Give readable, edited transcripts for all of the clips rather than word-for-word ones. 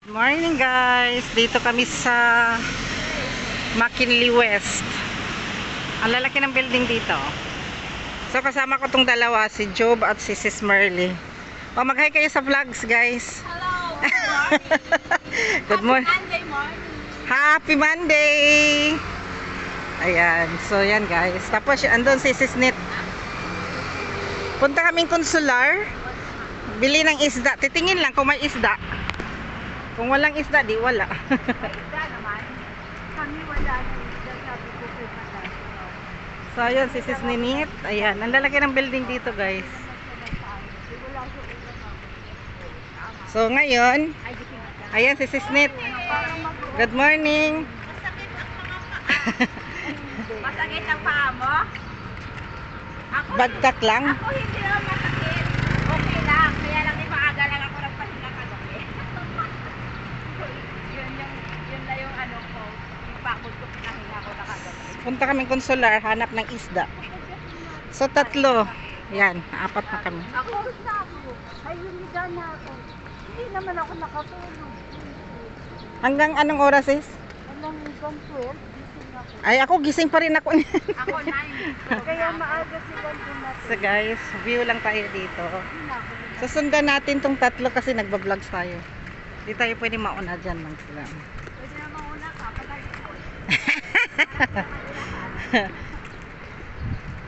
Morning guys, dito kami sa McKinley West. Ang lalaki ng building dito. So kasama ko tong dalawa, si Job at si Sis Merly. O mag-hi kayo sa vlogs guys. Hello, good morning. Good morning. Happy Monday morning. Happy Monday. Ayan, so yan guys. Tapos andun si Sis Nit. Punta kaming konsular. Bili ng isda. Titingin lang kung may isda. Kung walang isda, di wala. May isda naman. Kami wala na isda, sabi ko kay Madam. So ayun, si Sis Ninit. Ayan, ang lalaki ng building dito guys. So ngayon, ayan si Sis Nit. Good morning. Masakit ang paa mo? Ako, Bagtak lang. Ako hindi naman masakit. Okay lang. Kaya lang di maaga lang ako nagpahinga kagabi. yun na yung ano ko. Yung pagod ko pinahinga ko na kagabi. Punta kaming konsular, hanap ng isda. So tatlo. Yan, apat na kami. Ako na ako. Ay, humiga na ako. Hindi naman ako nakatulog. Hanggang anong oras is? Walang ibang 12. Gising ako. Ay, ako gising pa rin ako. Ako 9. Kaya maaga silang dumating. So guys, view lang tayo dito. Susundan natin tong tatlo kasi nagba-vlogs tayo. Di tayo pwede mauna dyan lang sila. Pwede na mauna ka. Pagkalikod.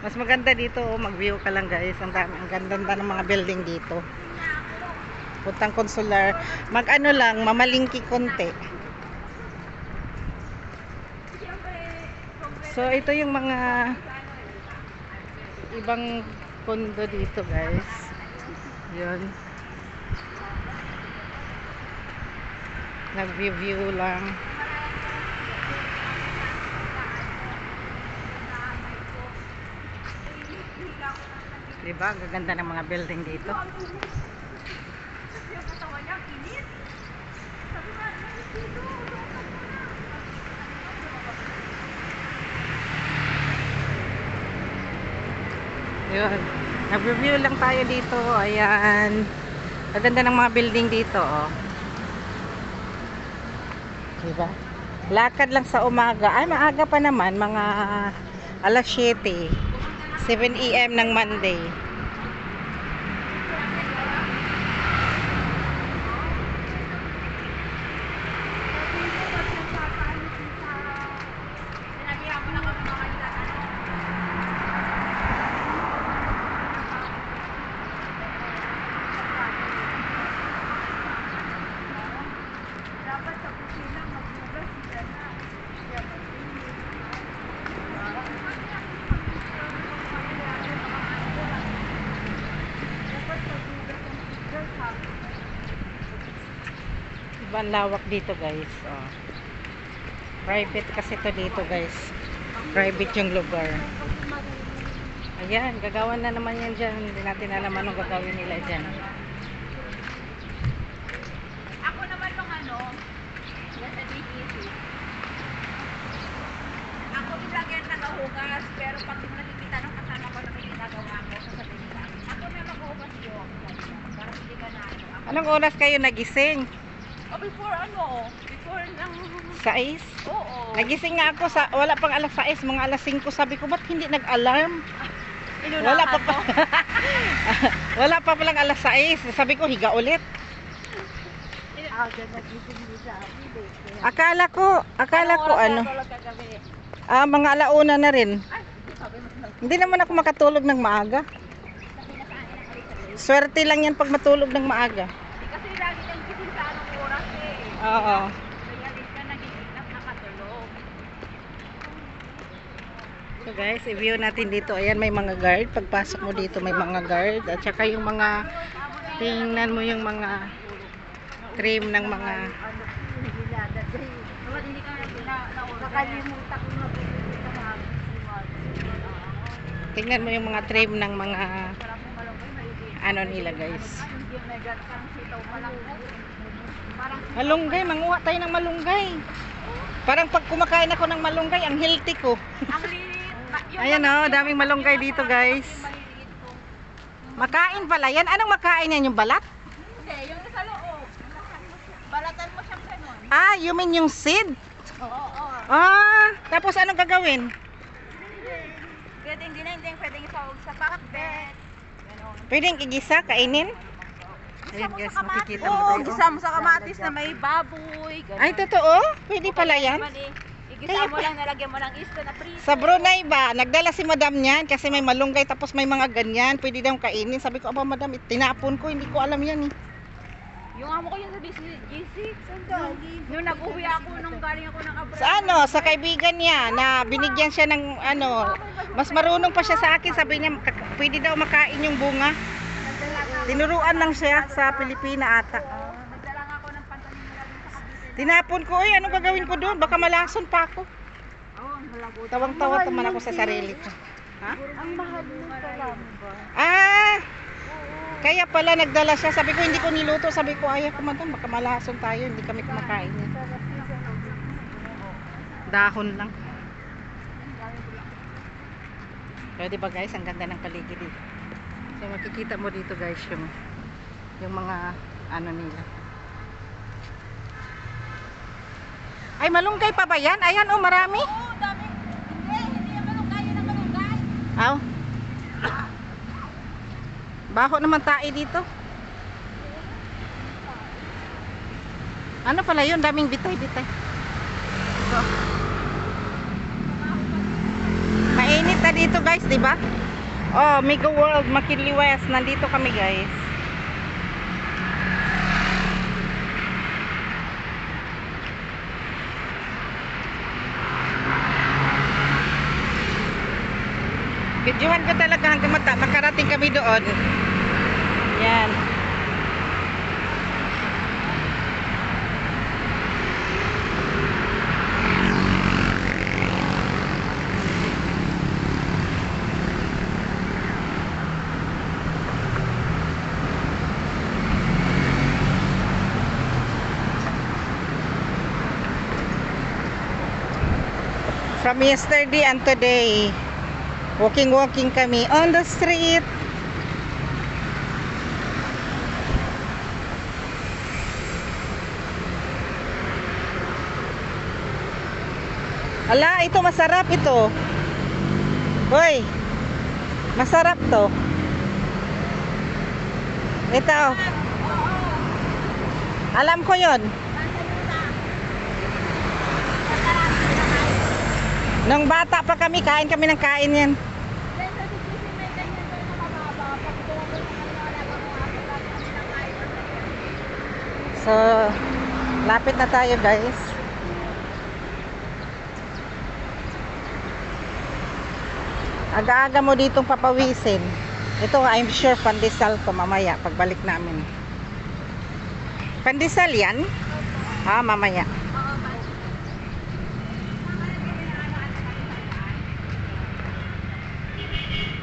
Mas maganda dito, oh, mag-view ka lang guys. Ang dami, ang ganda ng mga building dito. Puntang konsular. Mag-ano lang, mamalingki konti. So ito yung mga ibang kondo dito guys. Yun. Nag-view lang. Diba? Ang gaganda ng mga building dito. Yung katawan niya, init. Sabi nga, dito. Yun. Nag-review lang tayo dito. Ayan. Ang ganda ng mga building dito. Oh. Diba? Lakad lang sa umaga. Ay, maaga pa naman. Mga alas 7. 7 AM ng Monday. Sinabihan ko na kami mga kailangan. Dapat sa kusina maghugas sila na. Siya maglinis. Dapat maghugas ang hugas ha. Diba ang lawak dito guys. Oh. Private kasi to dito guys. Private yung lugar. Ayan, gagawan na naman yan dyan. Hindi natin alam anong gagawin nila dyan. Ako naman nung ano, nasa DTC. Ako din lang yan nagahugas, pero pag nakikita ng kasama ko na may ginagawa ko, sasabihin sa akin, ako na maghugas yun. Para hindi ka na ano. Anong oras kayo nagising? Before ano, before ng... 6? Oo. Nagising nga ako sa wala pang alas 6, mga alas 5. Sabi ko, ba't hindi nag-alarm? Wala pa pa. Wala pa palang alas 6. Sabi ko, higa ulit. Akala ko ano, mga alauna na rin. Hindi naman ako makatulog ng maaga. Swerte lang yan pag matulog ng maaga. Kasi lagi kang gising sa anong oras eh. Oo. Kaya rin ka nagising at nakatulog. So guys, i-view natin dito. Ayan, may mga guard. Pagpasok mo dito, may mga guard. At saka yung mga, tingnan mo yung mga trim ng mga, Hindi ka nakalimutan ko na tingnan mo yung mga trim ng mga, ano nila guys. Malunggay, manguha tayo ng malunggay. Parang pag kumakain ako ng malunggay, ang healthy ko. Ang liit. Ayan o, daming malunggay dito guys. Makain pala yan. Anong makain yan? Yung balat? Hindi, yung sa loob. Balatan mo siya Ah, you mean yung seed? Oo. Ah, tapos anong gagawin? Pwede hindi na hindi pwedeng isawag sa pakbet. Ganon. Pwedeng igisa, kainin? Gisa Ayan mo guys, sa kamatis. makikita mo Oo, tayo. gisa mo sa kamatis na may baboy. Ganon. Ay, totoo? Pwede pala yan? Igisa mo lang, nalagyan mo ng isto na prito. Sa Brunei ba, nagdala si madam niyan kasi may malunggay tapos may mga ganyan. Pwede daw kainin. Sabi ko, aba madam, tinapon ko. Hindi ko alam yan eh. Yung amo ko yun sa G6. Yung nag-uwi ako nung galing ako ng abroad. Sa ano, sa kaibigan niya na binigyan siya ng ano, mas marunong pa siya sa akin. Sabi niya, pwede daw makain yung bunga. Tinuruan lang siya sa Pilipina ata. Nagdala nga ako ng pantanin nila dun sa Cavite. Tinapon ko, anong gagawin ko doon? Baka malason pa ako. Oo, ang malagot. Tawang-tawa naman ako sa sarili ko. Ha? Ang mahal ng salami ba? Ah! Kaya pala nagdala siya. Sabi ko, hindi ko niluto. Sabi ko, ayaw ko madam, baka malason tayo. Hindi kami kumakain yan. Dahon lang. Pero diba guys, ang ganda ng paligid dito. So makikita mo dito guys yung mga ano nila. Ay, malunggay pa ba yan? Ayan oh, marami. Oo, dami. Hindi yung malunggay, yun ang malunggay. Aw. Baho naman tayo dito. Ano pala yun? Daming bitay-bitay. So, mainit na dito guys, di ba? Oh, Mega World, McKinley West. Nandito kami guys. Videohan ko talaga hanggang makarating kami doon. Yan. From yesterday and today, walking kami on the street. Ala, ito masarap ito. Hoy. Masarap to. Ito. Alam ko 'yon. Nung bata pa kami, kain kami ng kain yan. So, lapit na tayo guys. Aga-aga mo ditong papawisin. Ito, I'm sure pandesal to mamaya pagbalik namin. Pandesal yan? Ah, mamaya.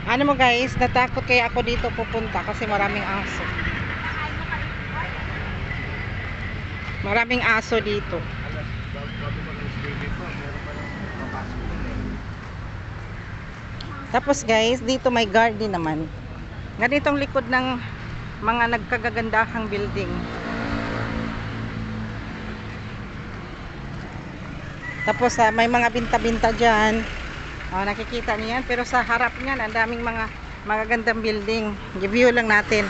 Ano mo guys, natakot kaya ako dito pupunta kasi maraming aso. Maraming aso dito. Tapos guys, dito may garden naman. Ganitong likod ng mga nagkagagandahang building. Tapos may mga binta-binta dyan. Nakikita niyan. Pero sa harap niyan, ang daming mga magagandang building. I-view lang natin.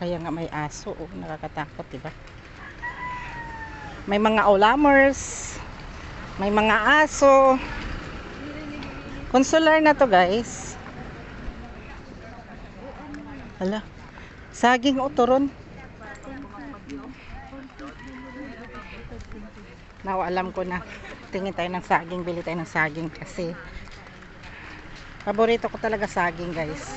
Kaya nga may aso. Oh, nakakatakot, diba? May mga olamers. May mga aso. Consular na to guys. Hala. Saging utoron. Now, alam ko na. Tingin tayo ng saging. Bili tayo ng saging kasi paborito ko talaga saging guys.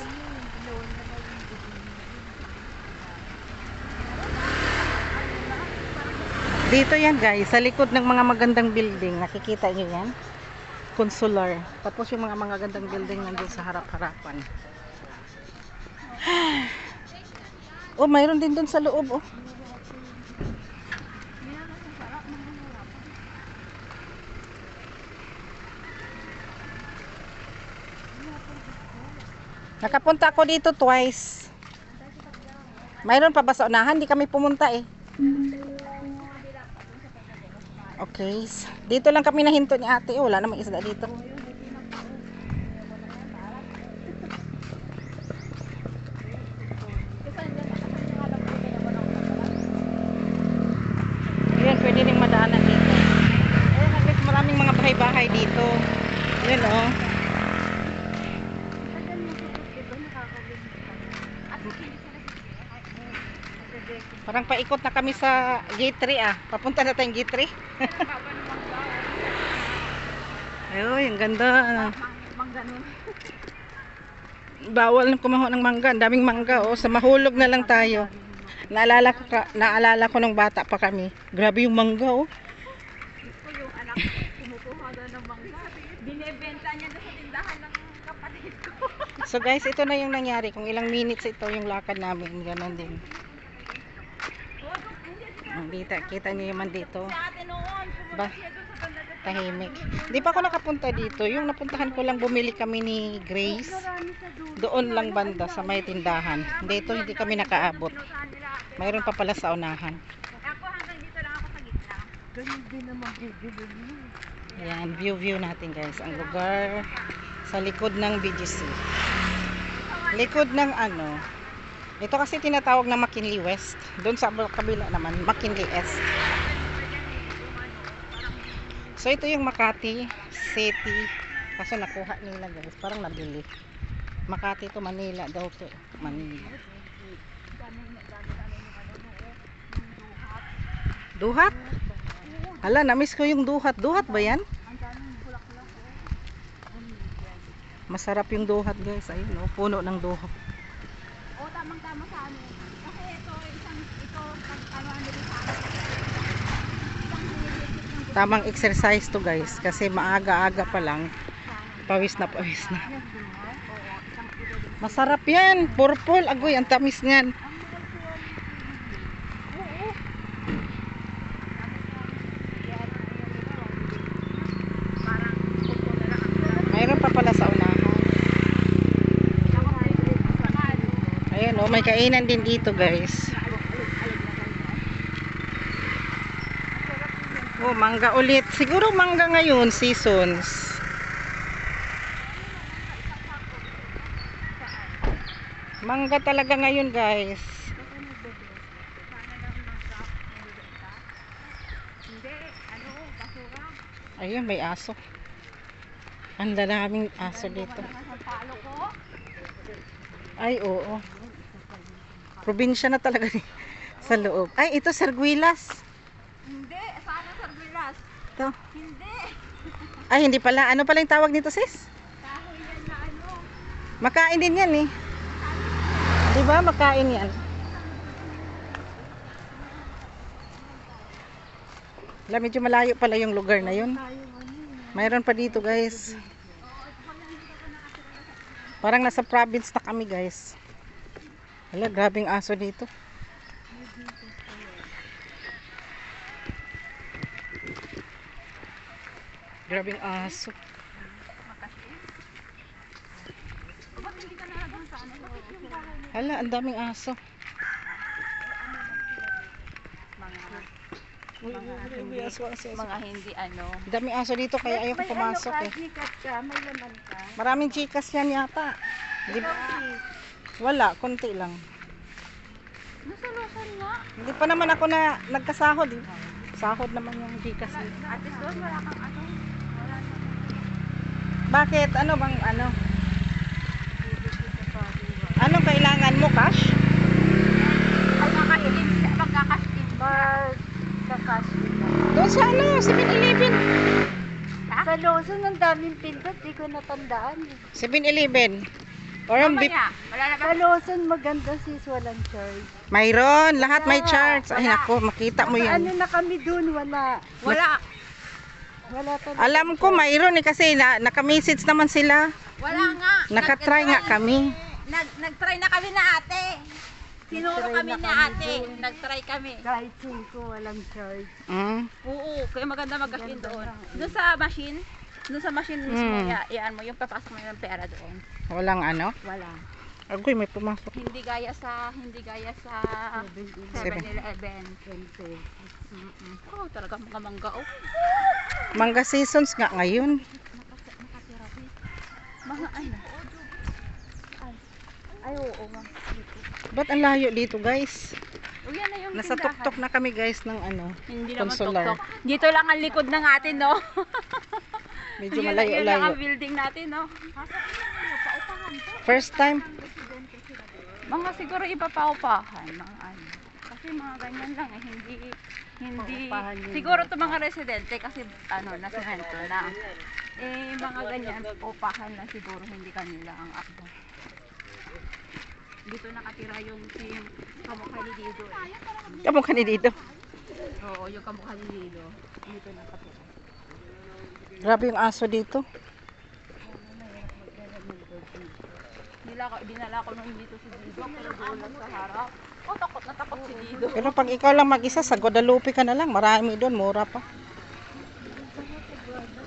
Dito yan guys, sa likod ng mga magandang building, nakikita nyo yan, consular. Tapos yung mga magandang building nandun sa harap-harapan. Oh, mayroon din dun sa loob oh. Nakapunta ako dito twice. Mayroon pa ba sa unahan? Di kami pumunta eh. Okay. Dito lang kami nahinto ni ate. Wala namang isda dito. Ayan, pwede rin madaanan dito. Ayan, halos maraming mga bahay-bahay dito. Ayan oh. Parang paikot na kami sa gate 3 ah. Papunta na tayong gate 3. Ayun, ang ganda. Bawal na kumaho ng mangga. Ang daming mangga oh. Sa mahulog na lang tayo. Naalala ko nung bata pa kami. Grabe yung mangga oh. Ito yung anak ko, kumukuha doon ng mangga. Binebenta niya doon sa tindahan ng kapatid ko. So guys, ito na yung nangyari. Kung ilang minutes ito yung lakad namin. Ganon din. Kita niyo naman dito. Sa atin noon, Ba, pumunta siya doon sa banda doon. tahimik. Di pa ako nakapunta dito. Yung napuntahan ko lang, bumili kami ni Grace. Doon lang banda sa may tindahan. Dito hindi kami nakaabot. Mayroon pa pala sa unahan. Ako hanggang dito lang ako sa gitna. Ganun din naman bibili mo. Ayan, view natin guys. Ang lugar sa likod ng BGC. Likod ng ano. Ito kasi tinatawag na McKinley West. Doon sa kabila naman, McKinley East. So ito yung Makati City. Kaso nakuha nila guys. Parang nabili. Makati to Manila daw to. Manila. Duhat? Hala, namiss ko yung duhat. Duhat ba yan? Masarap yung duhat guys. Ayun, oh, puno ng duhat. O, tamang-tama sa amin. Kasi ito, ano dito sa amin. Tamang exercise to guys. Kasi maaga-aga pa lang. Pawis na pawis na. Masarap yan. Purple. Agoy, ang tamis niyan. Mayroon pa pala sa unahan. Ayan oh, may kainan din dito guys. Oh, mangga ulit. Siguro mangga ngayon, seasons. Mangga talaga ngayon guys. Hindi, ano, basura. Ayun, may aso. Ang daming aso dito. Sa palo ko. Ay, oo. Probinsya na talaga sa loob. Ay, ito, Sarguilas. Hindi, sana sa Bilas. Ito. Hindi. Ay, hindi pala. Ano pala yung tawag nito, sis? Kahoy yan na ano. Makain din yan eh. Diba? Makain yan. Wala, medyo malayo pala yung lugar na yun. Mayroon pa dito guys. Parang nasa province na kami guys. Wala, grabing aso dito. Grabing aso. Hala, ang daming aso. Mga hindi ano. Ang daming aso dito kaya ayaw ko pumasok eh. Sikat ka, may laman ka. Maraming chikas yan yata. Di, wala, konti lang. Nasalosan nga. Hindi pa naman ako na nagkasahod eh. Sahod naman yung chikas dito. At least doon wala kang ano. Wala na. Bakit? Ano bang ano? Anong kailangan mo? Cash? Ay, makailim siya. Magkakastin. Kakas. Doon sa ano? 7-Eleven. Sa Lawson, ang daming pindot. Di ko natandaan. 7-Eleven. Or ang bip. Mamaya, wala na ba? Sa Lawson, maganda sis, walang charge. Mayroon. Lahat may charge. Ay nako, makita mo Ano yan. na kami dun, wala. Wala. Wala talaga. Alam ko mayroon eh kasi naka-message naman sila. Wala nga. Nakatry nga kami. Nag-try na kami na ate. Tinuro Nag-try kami na na kami ate. doon. Nag-try kami. Kahit 5, walang charge. Mm. Oo, kaya maganda mag-cash in Ganda doon. na. Doon sa machine mismo, Hmm. iyan mo, yung papasok mo yung pera doon. Walang ano. Wala. Agoy, may pumasok. Hindi gaya sa 7-Eleven. Oh, talaga mga mangga oh. Mangga seasons nga ngayon. Mga ano? Ay, oo nga. Ba't ang layo dito, guys? O yan na yung Nasa tindahan. tuktok na kami, guys, ng ano. Hindi naman Consular. tuktok. Dito lang ang likod ng atin, no? Medyo Yun lang malayo-layo. ang building natin, no? First time. Mga siguro ipapaupahan, mga ano. Kasi mga ganyan lang eh, hindi siguro to mga residente kasi ano, nasemento na. Eh mga ganyan, upahan na siguro hindi kanila ang akda. Dito nakatira yung kamukha ni Dido. Kamu ka ni dito. Oo, yung kamukha ni Dido. Dito nakatira. Grabe yung aso dito. Dinala ko nung dito si Dido, pero doon lang sa harap. Oh, takot na takot si Dido. Pero pag ikaw lang mag-isa, sa Guadalupe ka na lang. Marami doon, mura pa.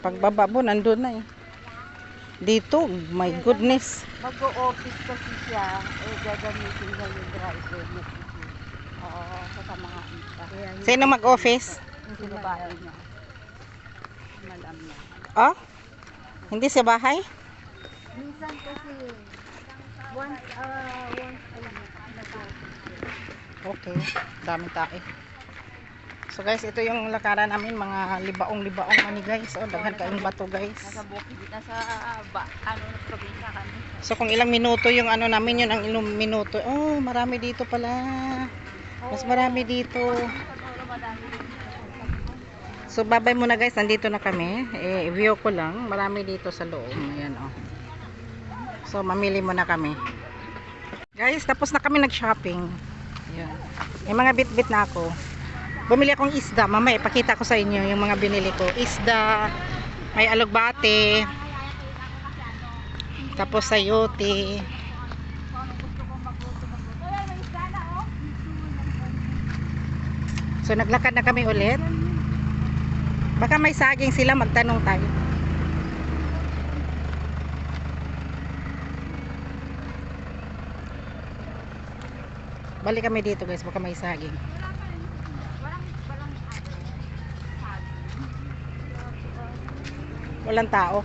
Pagbaba mo, nandun na eh. Dito, my goodness. Mag-o-office kasi siya, gagamitin niya yung driver niya. Oo, sa mga anta. Sino mag-office? Yung sinubahin niya. Malam niya. Oh? Hindi sa bahay? Minsan kasi, once a week, Okay, daming tae. So guys, ito yung lakaran namin, mga libaong-libaong mani guys. Oh, daghan kayong bato guys. Nasa bukid, nasa probinsya kami. So kung ilang minuto yung ano namin, yun ang ilang minuto. Oh, marami dito pala. Mas marami dito. So babay muna guys, nandito na kami. View ko lang, marami dito sa loob. Ayan oh. So mamili muna kami. Guys, tapos na kami nag-shopping. Ayan. May mga bit-bit na ako. Bumili akong isda. Mamaya ipakita ko sa inyo yung mga binili ko. Isda, may alugbate, tapos sayote. So naglakad na kami ulit. Baka may saging sila, magtanong tayo. Balik kami dito guys, baka may saging. Walang tao.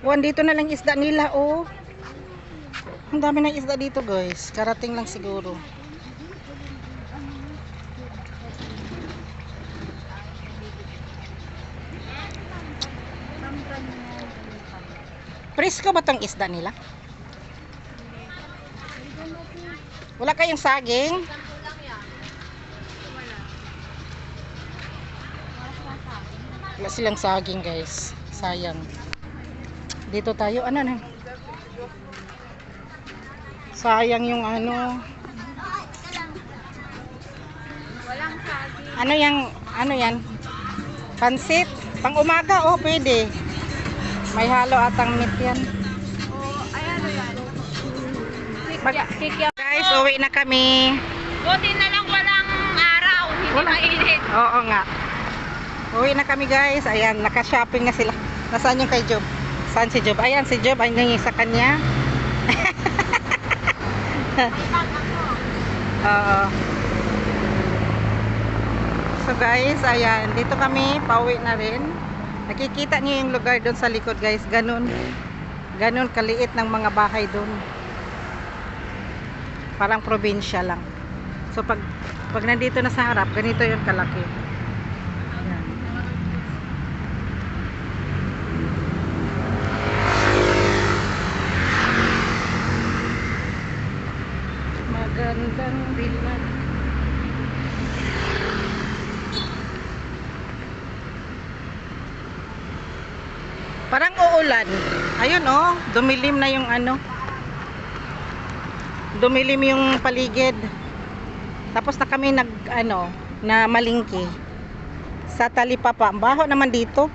Oh, dito na lang isda nila oh. Ang dami ng isda dito guys. Karating lang siguro. Presko ba tong isda nila? Wala kayong saging? Wala silang saging guys. Sayang. Dito tayo. Ano na? Sayang yung ano. Walang saging. Ano yan? Pansit? Pang umaga oh, pwede. May halo atang meat yan. Oh, ay ano yan? Kikya. Guys, uwi na kami. Buti na lang walang araw, hindi mainit. Oo nga. Uwi na kami guys. Ayan, naka-shopping na sila. Nasaan yung kay Job? Saan si Job? Ayan, si Job. Ayan yung sa kanya. Oo. So guys, ayan. Dito kami. Pauwi na rin. Nakikita niyo yung lugar doon sa likod guys. Ganun. Ganun kaliit ng mga bahay doon. Parang probinsya lang. So pag nandito na sa harap, ganito yung kalaki. Ayan. Magandang bilad. Parang uulan. Ayun oh, dumilim na yung ano. Dumilim yung paligid. Tapos na kami na malingki sa Talipapa. Ang baho naman dito.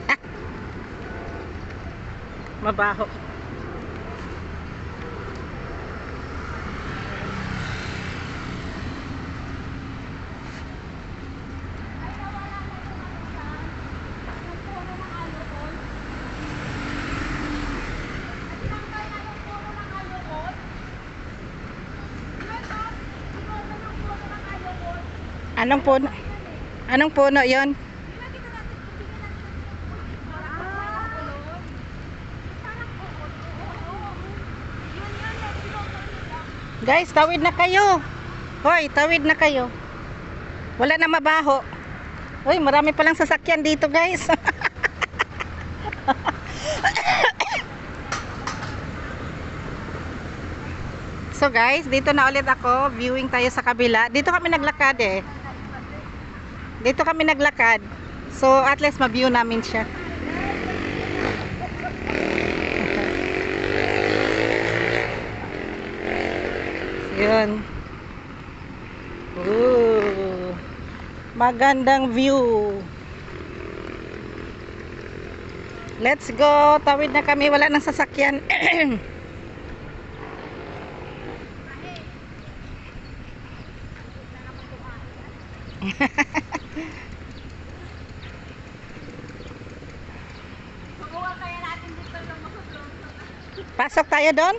Ah. Mabaho. Anong puno? Anong puno 'yon? Guys, tawid na kayo. Hoy, tawid na kayo. Wala na mabaho. Hoy, marami palang sasakyan dito, guys. So guys, dito na ulit ako. Viewing tayo sa kabila. Dito kami naglakad eh. Dito kami naglakad. So at least ma-view namin siya. Yun. Ooh. Magandang view. Let's go. Tawid na kami. Wala nang sasakyan. Pasok tayo doon.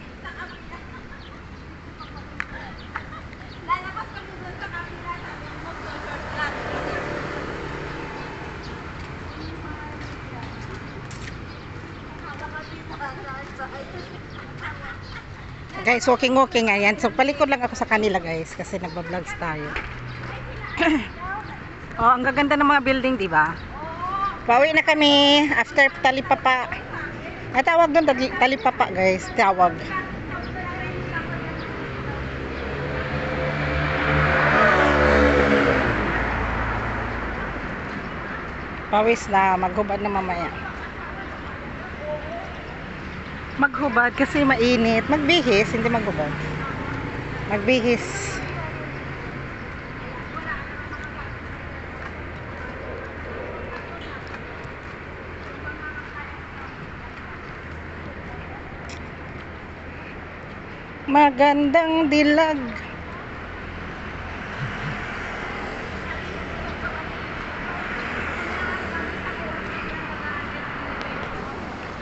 Guys, walking ayan. So palikod lang ako sa kanila guys kasi nagba-vlogs tayo. Oh, ang gaganda ng mga building, di ba? Pauwi na kami after Talipapa. Tawag doon Talipapa, guys. Tawag. Pawis na, maghubad na mamaya. Maghubad kasi mainit. Magbihis, hindi maghubad. Magbihis. Magandang dilag.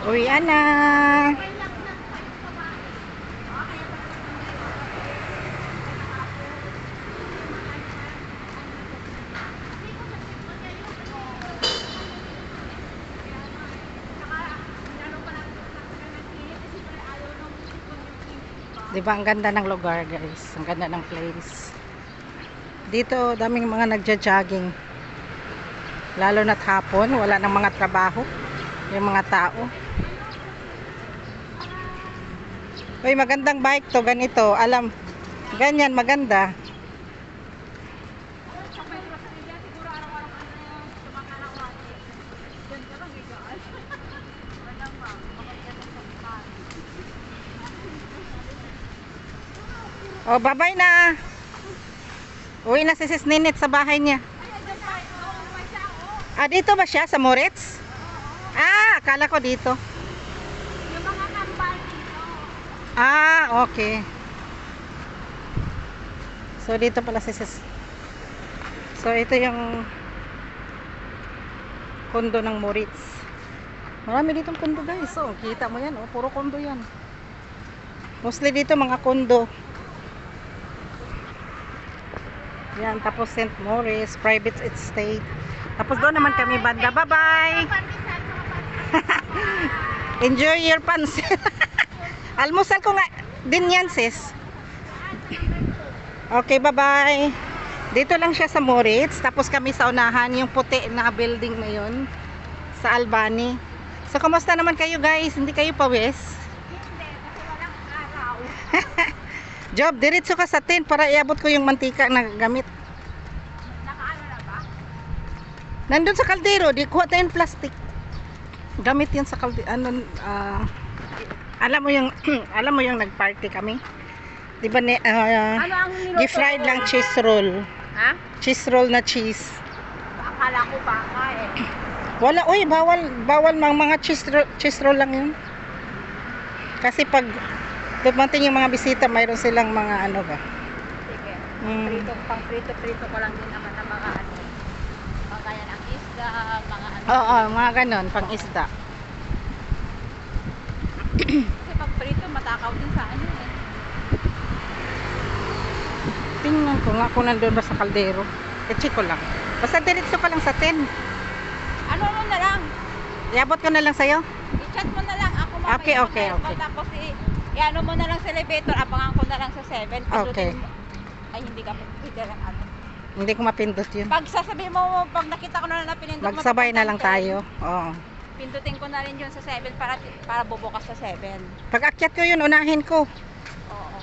Uwian na. Diba ang ganda ng lugar guys, ang ganda ng place. Dito daming mga nagja-jogging. Lalo na't hapon, wala nang mga trabaho yung mga tao. Uy, magandang bike to, ganito. Alam, ganyan maganda. Oh, bye-bye na. Uwi na si Sis Ninit sa bahay niya. Ah, dito ba siya? Sa Moritz? Ah, akala ko dito. Yung mga kambal dito. Ah, okay. So, dito pala si Sis. So, ito yung kondo ng Moritz. Marami ditong kondo guys. So, kita mo yan. Oh, puro kondo yan. Mostly dito mga kondo. Yan, tapos St. Maurice, private estate. Tapos doon naman kami banda. Bye-bye! Enjoy your pansit. Almusal ko nga din yan, sis. Okay, bye-bye. Dito lang siya sa Moritz. Tapos kami sa unahan, yung puti na building na yun. Sa Albany. So, kamusta naman kayo guys? Hindi kayo pawis? Hindi, kasi walang araw. Job, diretso ka sa tin para iabot ko yung mantika na gamit. Nakaano na ba? Nandun sa kaldero, di kuha tayong plastic. Gamit yan sa kaldero. Alam mo yung alam mo yung nagparty kami. Di ba Ano ang niluto? gi-fried lang cheese roll. Ha? Cheese roll na cheese. Akala ko baka eh. Wala, uy, bawal mga cheese roll lang yun. Kasi pag dumating yung mga bisita, mayroon silang mga ano ba. Sige. Mm. Pang prito ko lang din naman ng mga ano. Pagkaya ng isda, mga ano. Oo, mga ganon, pang isda. Kasi pag prito, matakaw din sa ano eh. Tingnan ko nga kung nandun ba sa kaldero. I-check ko lang. Basta diretso ka lang sa 10. Ano mo na lang? Iabot ko na lang sa'yo. I-chat mo na lang. Ako mamaya. Okay, okay, okay. Tapos i-ano mo na lang sa elevator. Abangan ko na lang sa 7. Okay. Ay, hindi ka pwede lang ano. Hindi ko mapindot yun. Pag sasabihin mo, pag nakita ko na pinindot mo. Magsabay na lang papunta tayo. Oo. Pindutin ko na rin yun sa 7 para bubukas sa 7. Pag akyat ko yun, unahin ko. Oo.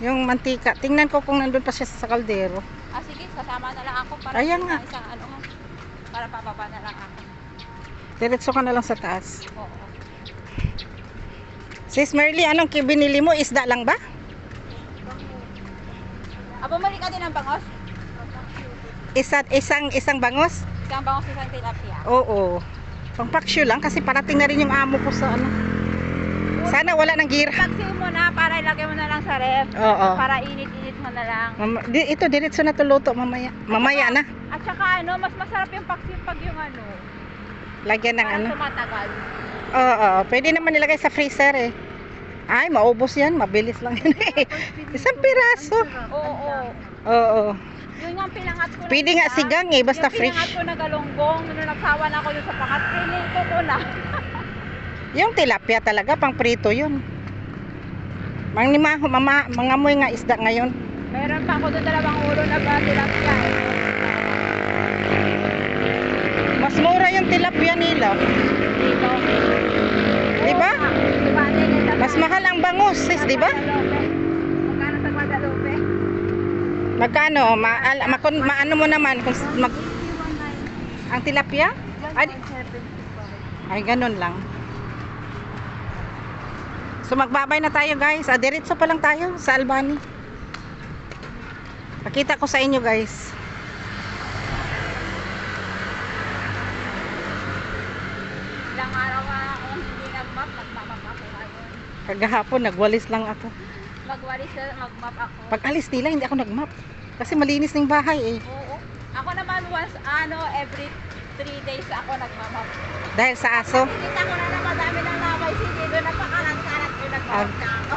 Yung mantika. Tingnan ko kung nandun pa siya sa kaldero. Ah, sige, sasama na lang ako para Ayan sa nga. isang ano nga. Para pababa na lang ako. Diretso ka na lang sa taas. Oo. Sis Merly, anong binili mo? Isda lang ba? Bumalik ka din ng bangos? Isang bangos? Isang bangos, isang tilapia. Oo. Pangpaksyo lang kasi parating na rin yung amo ko sa ano. Sana wala nang gira. Paksiw mo na para ilagay mo na lang sa ref. Oo. Para init-init mo na lang. Ito, diretso na to luto mamaya. Mamaya na. At saka ano, mas masarap yung paksiw pag yung ano. Lagyan ng Parang ano. tumatagal. Oo. Pwede naman nilagay sa freezer eh. Ay, maubos yan. Mabilis lang yan eh. Isang piraso. Oo. Oo. Yun yung pinangat ko. Pwede nga sigang eh, basta yung fresh. pinangat ko na galonggong. Nung nagsawa na ako dun sa pangat, pinito ko na. Yung tilapia talaga, pang prito yun. Mga moy nga isda ngayon. Meron pa ako doon 2 ulo na ba tilapia eh. Mas mura yung tilapia nila. Dito. Di ba? Diba? Mas mahal ang bangus, sis, di ba? Magkano sa Guadalupe? Magkano? Maano mo naman kung ang tilapia? Ay, ganun lang. So magbabay na tayo guys. Diretso pa lang tayo sa Albany. Pakita ko sa inyo guys. Ilang araw ka akong hindi nag-map, nag-map ako ngayon. Kagahapon nagwalis lang ako. Magwalis na, mag-map ako. Pag alis nila hindi ako nagmap. Kasi malinis ng bahay eh. Oo. Ako naman once, every 3 days ako nagmamap. Dahil sa aso. Kita ko na madami ng laway si Dido na pakalat-kalat ko nagmamap na ako.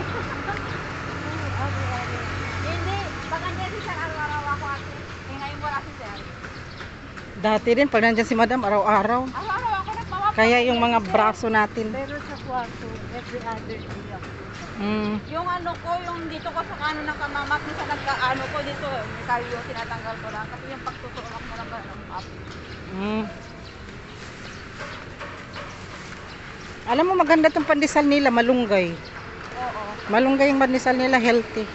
Hindi, baka niya si Sir araw-araw ako ate. Ngayon wala si Sir. Dati rin pag nandyan si Madam araw-araw. Araw-araw ako nagmamap. Kaya yung mga braso natin. Pero sa kwarto, every other day ako. Mm. Yung ano ko, yung dito ko sa kanon ng kamamap, minsan nagka-ano ko dito, may kalyo, tinatanggal ko lang. Kasi yung pagtutuok mo lang ba ng map. Mm. Alam mo maganda tong pandesal nila, malunggay. Oo. Malunggay yung pandesal nila, healthy.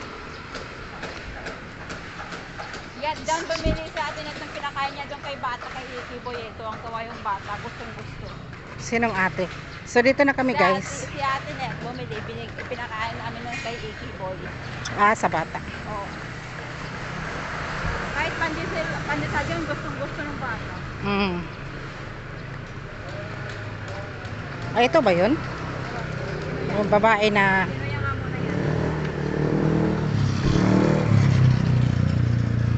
Yan, doon bumili sa atin at nang pinakain niya doon kay bata, kay Ikiboy. Ito ang kawa yung bata, gustong gusto. Sinong ate? So dito na kami guys. Si ate net, bumili, pinakain namin ng kay Ikiboy. Ah, sa bata. Oo. Kahit pandesal yung gustong gusto ng bata. Mm. Ay, ito ba yun? Yung babae na Sino yung amo na yan?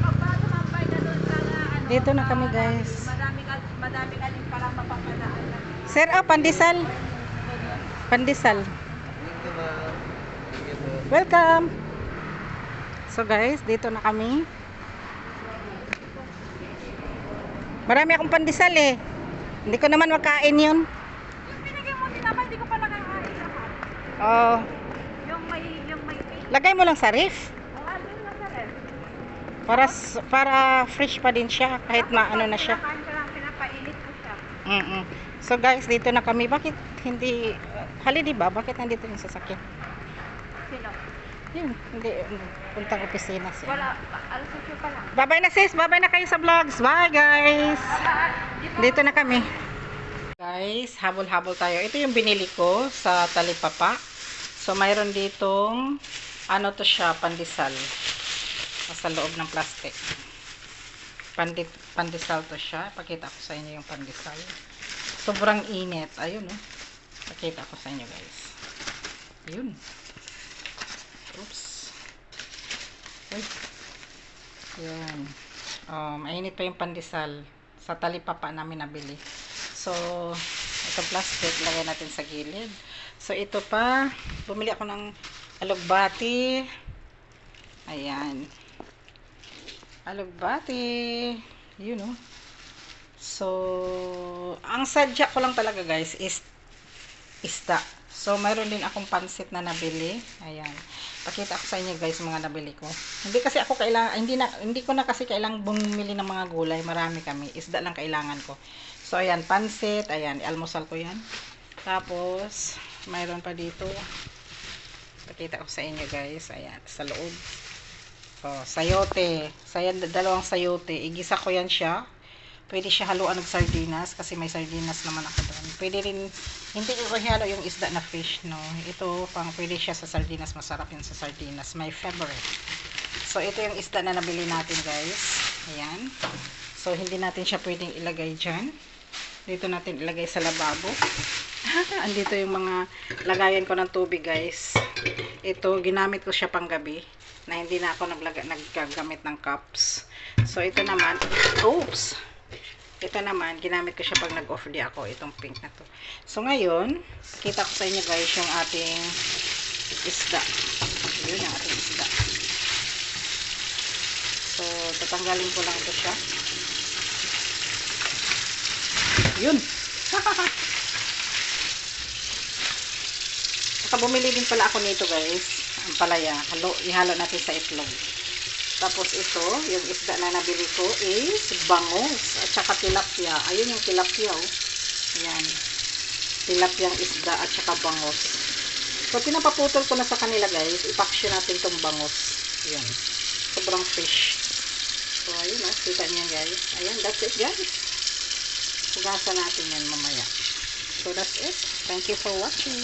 Pag tumambay na doon sa ano, dito na kami guys. Madami ka din parang mapapadaan na. Sir, pandesal. Pandesal. Welcome. So guys, dito na kami. Marami akong pandesal eh. Hindi ko naman makain yun. Yung binigay mo tinapay, hindi ko pa nakakain lahat. Oh, Yung may lagay mo lang sa ref. andun na sa ref. Para fresh pa din siya kahit maano na siya. Pinakain ko lang, pinapainit ko siya. So guys, dito na kami. Bakit hindi hali, di ba? Bakit nandito yung sasakyan? Sino? Yun, hindi puntang opisina siya. Wala, alas 8 pa lang. Bye-bye na sis, bye-bye na kayo sa vlogs. Bye guys. Dito na kami. Guys, habol-habol tayo. Ito yung binili ko sa Talipapa. So mayroon ditong ano to siya, pandesal. Sa loob ng plastic. Pandesal to siya. Pakita ko sa inyo yung pandesal. Sobrang init. Ayun oh. Pakita ko sa inyo guys. Ayun. Oops. Uy. Yan. Mainit pa yung pandesal. Sa Talipapa namin nabili. So, ito plastic. Lagay natin sa gilid. So, ito pa. Bumili ako ng alugbati. Ayan. Alugbati. You know. So, ang sadya ko lang talaga guys is isda. So, mayroon din akong pansit na nabili. Ayan. Pakita ko sa inyo guys mga nabili ko. Hindi kasi ako kailangan, hindi ko na kasi kailangan bumili ng mga gulay. Marami kami. Isda lang kailangan ko. So, ayan. Pansit. Ayan. Almusal ko yan. Tapos, mayroon pa dito. Pakita ko sa inyo guys. Ayan. Sa loob. Oh, sayote. Dalawang sayote. Igisa ko yan siya. Pwede siya haluan ng sardinas kasi may sardinas naman ako doon. Pwede rin, hindi ko halo yung isda na fish, no. Ito, pwede siya sa sardinas. Masarap yun sa sardinas. My favorite. So, ito yung isda na nabili natin, guys. Ayan. So, hindi natin siya pwedeng ilagay dyan. Dito natin ilagay sa lababo. Andito yung mga lagayan ko ng tubig, guys. Ito, ginamit ko siya panggabi na hindi na ako naggagamit ng cups. So, ito naman, oops! Ito naman, ginamit ko siya pag nag-off di ako, itong pink na to. So, ngayon, kita ko sa inyo guys yung ating isda. Yun yung ating isda. So, tatanggalin ko lang ito siya. Yun! Saka bumili din pala ako nito guys. Ang palaya. Ihalo natin sa itlog. Tapos ito, yung isda na nabili ko is bangus at saka tilapia. Ayun yung tilapia, oh. Ayan. Tilapiang isda at saka bangus. So, pinapaputol ko na sa kanila, guys. Ipaksyo natin tong bangus. Ayan. Sobrang fish. So, ayun, oh. Kita niyo, guys. Ayan, that's it, guys. Hugasan natin yan mamaya. So, that's it. Thank you for watching.